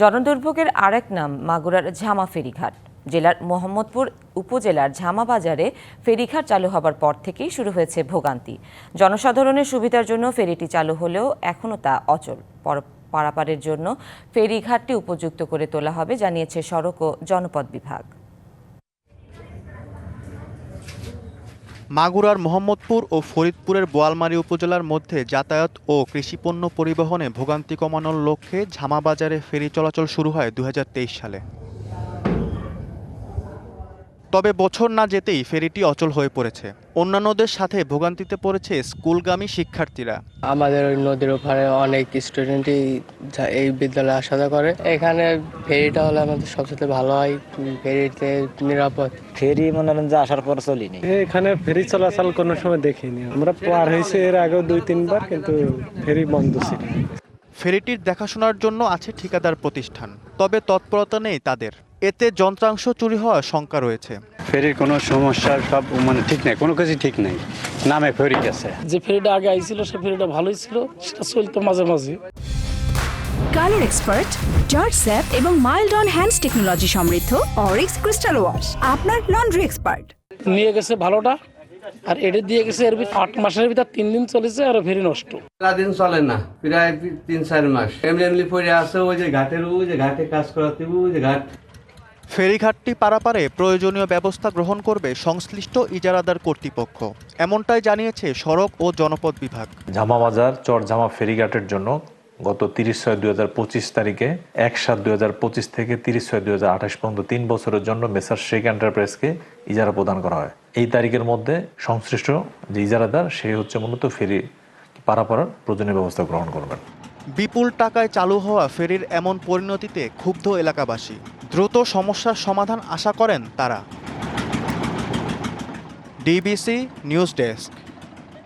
জনদুর্ভোগের আরেক নাম মাগুরার ঝামা ফেরিঘাট। জেলার মোহাম্মদপুর উপজেলার ঝামা বাজারে ফেরিঘাট চালু হবার পর থেকেই শুরু হয়েছে ভোগান্তি। জনসাধারণের সুবিধার জন্য ফেরিটি চালু হলেও এখনও তা অচল। পারাপারের জন্য ফেরিঘাটটি উপযুক্ত করে তোলা হবে জানিয়েছে সড়ক ও জনপথ বিভাগ। মাগুরার মোহাম্মদপুর ও ফরিদপুরের বোয়ালমারী উপজেলার মধ্যে যাতায়াত ও কৃষিপণ্য পরিবহনে ভোগান্তি কমানোর লক্ষ্যে ঝামা বাজারে ফেরি চলাচল শুরু হয় ২০২৩ সালে। তবে বছর না যেতেই ফেরিটি অচল হয়ে পড়েছে। অন্যান্যদের সাথে ভোগান্তিতে পড়েছে স্কুলগামী শিক্ষার্থীরা। আমাদের ওই নদীর ওপারে অনেক স্টুডেন্টই এই বিদ্যালয়ে আসা যাওয়া করে। এখানে ফেরিটা হলে আমাদের সবচেয়ে ভালো হয়, ফেরিতে নিরাপদ। ফেরি মনে করেন যে আসার পর চলিনি, এখানে ফেরি চলাচল কোনো সময় দেখিনি আমরা। পার হয়েছে এর আগেও ২-৩ বার, কিন্তু ফেরি বন্ধ ছিল। ফেরিটির দেখাশোনার জন্য আছে ঠিকাদার প্রতিষ্ঠান, তবে তৎপরতা নেই তাদের। এতে যন্ত্রাংশ চুরি হওয়ার শঙ্কা রয়েছে। ফেরির কোনো সমস্যার সব ঠিক নেই, কোনো কিছু ঠিক নেই, নামে ফেরি গেছে। যে ফেরিটা আগে আইছিল সে ফেরিটা ভালোই ছিল, সেটা চলতো মাঝে মাঝে। কালার এক্সপার্ট, জর্জ স্যাপ এবং মাইল্ড অন হ্যান্ডস টেকনোলজি সমৃদ্ধ অরিক্স ক্রিস্টাল ওয়াশ আপনার লন্ড্রি এক্সপার্ট। নিয়ে গেছে ভালোটা, আর এটা দিয়ে গেছে এর ৮ মাসের ভিতর ৩ দিন চলেছে আর ফেরি নষ্ট। দিন চলে না, প্রায় ৩-৪ মাস এমনি পড়ে আছে। ওই যে ঘাটের ঘাটে কাজ করাতে যে ঘাট। ফেরিঘাটটি পারাপারে প্রয়োজনীয় ব্যবস্থা গ্রহণ করবে সংশ্লিষ্ট ইজারাদার কর্তৃপক্ষ, এমনটাই জানিয়েছে সড়ক ও জনপথ বিভাগ। ঝামা বাজার চরঝামা ফেরিঘাটের জন্য গত ৩০/৬/২০২৫ তারিখে ১/৭/২০২৫ থেকে ৩০/৬/২০২৮ পর্যন্ত 3 বছরের জন্য মেসার শেখ এন্টারপ্রাইজকে ইজারা প্রদান করা হয়। এই তারিখের মধ্যে সংশ্লিষ্ট যে ইজারাদার সে হচ্ছে মূলত ফেরি পারাপারের প্রয়োজনীয় ব্যবস্থা গ্রহণ করবেন। বিপুল টাকায় চালু হওয়া ফেরির এমন পরিণতিতে ক্ষুব্ধ এলাকাবাসী। দ্রুত সমস্যার সমাধান আশা করেন তারা। DBC news desk.